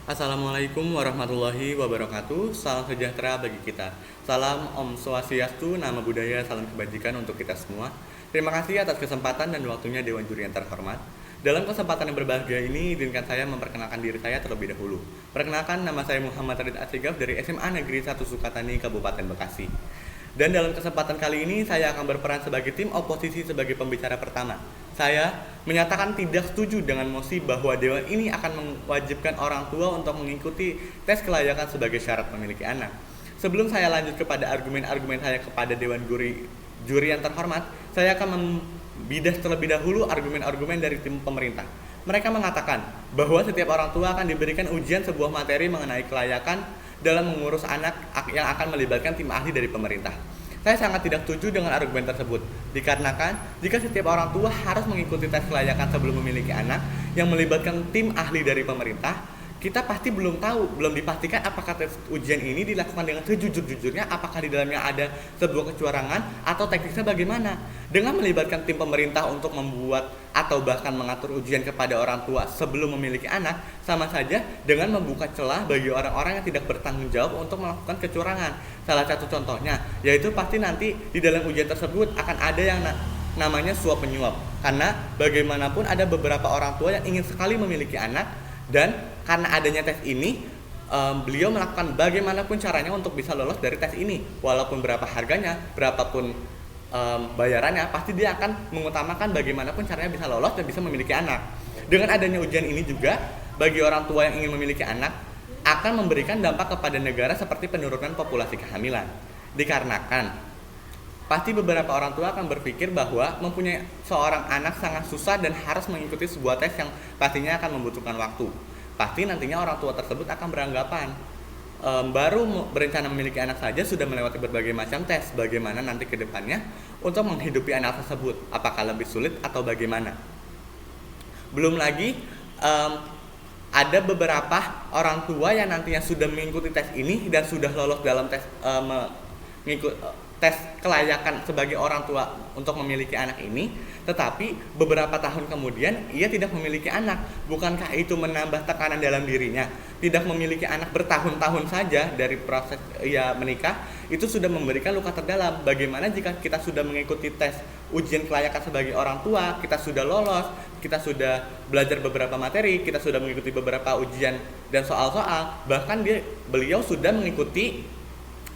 Assalamualaikum warahmatullahi wabarakatuh. Salam sejahtera bagi kita. Salam Om Swastiastu, nama budaya, salam kebajikan untuk kita semua. Terima kasih atas kesempatan dan waktunya Dewan Juri yang terhormat. Dalam kesempatan yang berbahagia ini, izinkan saya memperkenalkan diri saya terlebih dahulu. Perkenalkan, nama saya Muhammad Radit Asigaf dari SMA Negeri 1 Sukatani, Kabupaten Bekasi. Dan dalam kesempatan kali ini saya akan berperan sebagai tim oposisi sebagai pembicara pertama. Saya menyatakan tidak setuju dengan mosi bahwa Dewan ini akan mewajibkan orang tua untuk mengikuti tes kelayakan sebagai syarat memiliki anak. Sebelum saya lanjut kepada argumen-argumen saya kepada Dewan Juri yang terhormat, saya akan membidas terlebih dahulu argumen-argumen dari tim pemerintah. Mereka mengatakan bahwa setiap orang tua akan diberikan ujian sebuah materi mengenai kelayakan dalam mengurus anak yang akan melibatkan tim ahli dari pemerintah. Saya sangat tidak setuju dengan argumen tersebut, dikarenakan jika setiap orang tua harus mengikuti tes kelayakan sebelum memiliki anak yang melibatkan tim ahli dari pemerintah, kita pasti belum tahu, belum dipastikan apakah tes ujian ini dilakukan dengan sejujur-jujurnya, apakah di dalamnya ada sebuah kecurangan atau teknisnya bagaimana. Dengan melibatkan tim pemerintah untuk membuat atau bahkan mengatur ujian kepada orang tua sebelum memiliki anak, sama saja dengan membuka celah bagi orang-orang yang tidak bertanggung jawab untuk melakukan kecurangan. Salah satu contohnya, yaitu pasti nanti di dalam ujian tersebut akan ada yang namanya suap menyuap. Karena bagaimanapun ada beberapa orang tua yang ingin sekali memiliki anak, dan karena adanya tes ini, beliau melakukan bagaimanapun caranya untuk bisa lolos dari tes ini. Walaupun berapa harganya, berapapun bayarannya, pasti dia akan mengutamakan bagaimanapun caranya bisa lolos dan bisa memiliki anak. Dengan adanya ujian ini juga, bagi orang tua yang ingin memiliki anak, akan memberikan dampak kepada negara seperti penurunan populasi kehamilan. Dikarenakan pasti beberapa orang tua akan berpikir bahwa mempunyai seorang anak sangat susah dan harus mengikuti sebuah tes yang pastinya akan membutuhkan waktu. Pasti nantinya orang tua tersebut akan beranggapan baru berencana memiliki anak saja sudah melewati berbagai macam tes. Bagaimana nanti ke depannya untuk menghidupi anak tersebut? Apakah lebih sulit atau bagaimana? Belum lagi ada beberapa orang tua yang nantinya sudah mengikuti tes ini dan sudah lolos dalam tes tes kelayakan sebagai orang tua untuk memiliki anak ini, tetapi beberapa tahun kemudian ia tidak memiliki anak. Bukankah itu menambah tekanan dalam dirinya? Tidak memiliki anak bertahun-tahun saja dari proses ia menikah, itu sudah memberikan luka terdalam. Bagaimana jika kita sudah mengikuti tes ujian kelayakan sebagai orang tua, kita sudah lolos, kita sudah belajar beberapa materi, kita sudah mengikuti beberapa ujian dan soal-soal, bahkan beliau sudah mengikuti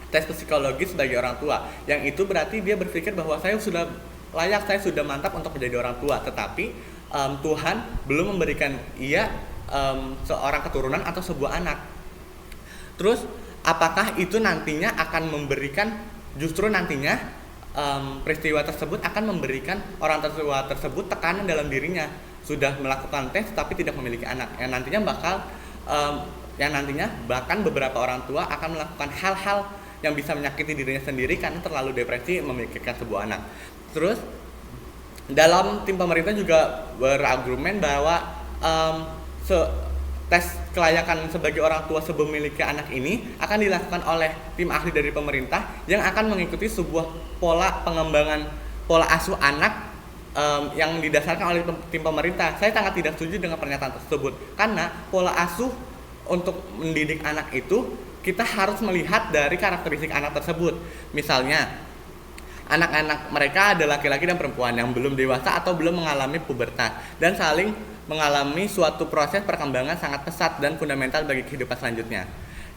tes psikologis sebagai orang tua, yang itu berarti dia berpikir bahwa saya sudah layak, saya sudah mantap untuk menjadi orang tua. Tetapi Tuhan belum memberikan ia seorang keturunan atau sebuah anak. Terus apakah itu nantinya akan memberikan, justru nantinya peristiwa tersebut akan memberikan orang tua tersebut tekanan dalam dirinya, sudah melakukan tes tapi tidak memiliki anak, yang nantinya bahkan beberapa orang tua akan melakukan hal-hal yang bisa menyakiti dirinya sendiri karena terlalu depresi memikirkan sebuah anak. Terus dalam tim pemerintah juga berargumen bahwa tes kelayakan sebagai orang tua sebelum memiliki anak ini akan dilakukan oleh tim ahli dari pemerintah yang akan mengikuti sebuah pola pengembangan pola asuh anak yang didasarkan oleh tim pemerintah. Saya sangat tidak setuju dengan pernyataan tersebut, karena pola asuh untuk mendidik anak itu kita harus melihat dari karakteristik anak tersebut. Misalnya, anak-anak mereka adalah laki-laki dan perempuan yang belum dewasa atau belum mengalami pubertas dan saling mengalami suatu proses perkembangan sangat pesat dan fundamental bagi kehidupan selanjutnya.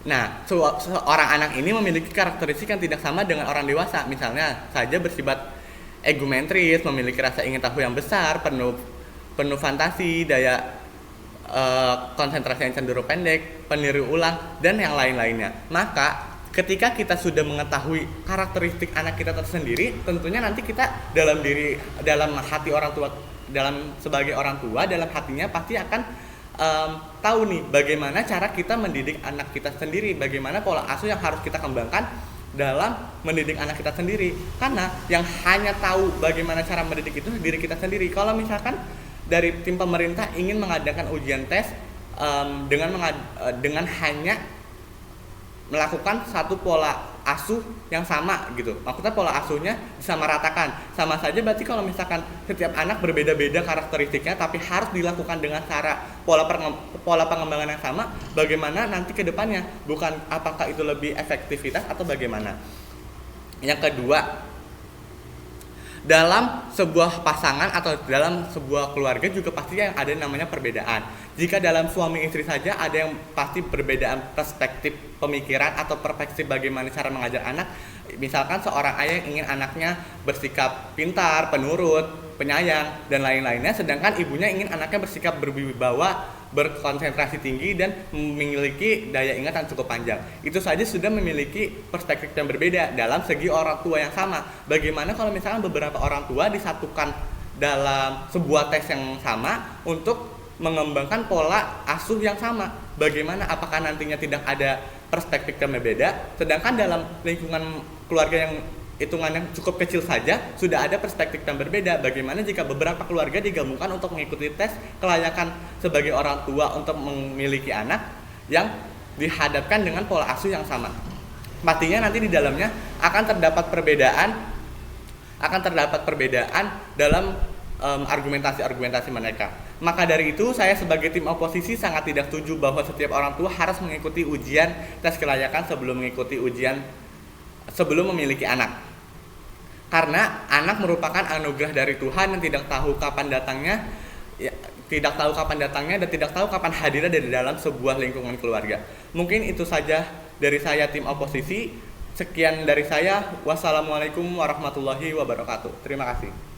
Nah, seorang anak ini memiliki karakteristik yang tidak sama dengan orang dewasa. Misalnya saja bersifat egosentris, memiliki rasa ingin tahu yang besar, penuh fantasi, daya konsentrasi yang cenderung pendek, peniru ulang, dan yang lain-lainnya. Maka ketika kita sudah mengetahui karakteristik anak kita tersendiri, tentunya nanti kita dalam hati orang tua, sebagai orang tua, dalam hatinya pasti akan tahu nih bagaimana cara kita mendidik anak kita sendiri, bagaimana pola asuh yang harus kita kembangkan dalam mendidik anak kita sendiri. Karena yang hanya tahu bagaimana cara mendidik itu diri kita sendiri. Kalau misalkan dari tim pemerintah ingin mengadakan ujian tes dengan hanya melakukan satu pola asuh yang sama gitu. Maksudnya pola asuhnya disamaratakan. Sama saja berarti kalau misalkan setiap anak berbeda-beda karakteristiknya tapi harus dilakukan dengan cara pola pengembangan yang sama, bagaimana nanti ke depannya? Bukan apakah itu lebih efektivitas atau bagaimana. Yang kedua, dalam sebuah pasangan atau dalam sebuah keluarga juga pasti yang ada namanya perbedaan. Jika dalam suami istri saja ada yang pasti perbedaan perspektif pemikiran atau perspektif bagaimana cara mengajar anak. Misalkan seorang ayah yang ingin anaknya bersikap pintar, penurut, penyayang, dan lain-lainnya, sedangkan ibunya ingin anaknya bersikap berwibawa, berkonsentrasi tinggi, dan memiliki daya ingat yang cukup panjang. Itu saja sudah memiliki perspektif yang berbeda dalam segi orang tua yang sama. Bagaimana kalau misalkan beberapa orang tua disatukan dalam sebuah tes yang sama untuk mengembangkan pola asuh yang sama? Bagaimana, apakah nantinya tidak ada perspektif yang berbeda, sedangkan dalam lingkungan keluarga yang hitungannya cukup kecil saja sudah ada perspektif yang berbeda? Bagaimana jika beberapa keluarga digabungkan untuk mengikuti tes kelayakan sebagai orang tua untuk memiliki anak yang dihadapkan dengan pola asuh yang sama? Pastinya nanti di dalamnya akan terdapat perbedaan dalam argumentasi mereka. Maka dari itu saya sebagai tim oposisi sangat tidak setuju bahwa setiap orang tua harus mengikuti ujian tes kelayakan sebelum memiliki anak. Karena anak merupakan anugerah dari Tuhan yang tidak tahu kapan datangnya dan tidak tahu kapan hadirnya dari dalam sebuah lingkungan keluarga. Mungkin itu saja dari saya tim oposisi. Sekian dari saya. Wassalamualaikum warahmatullahi wabarakatuh. Terima kasih.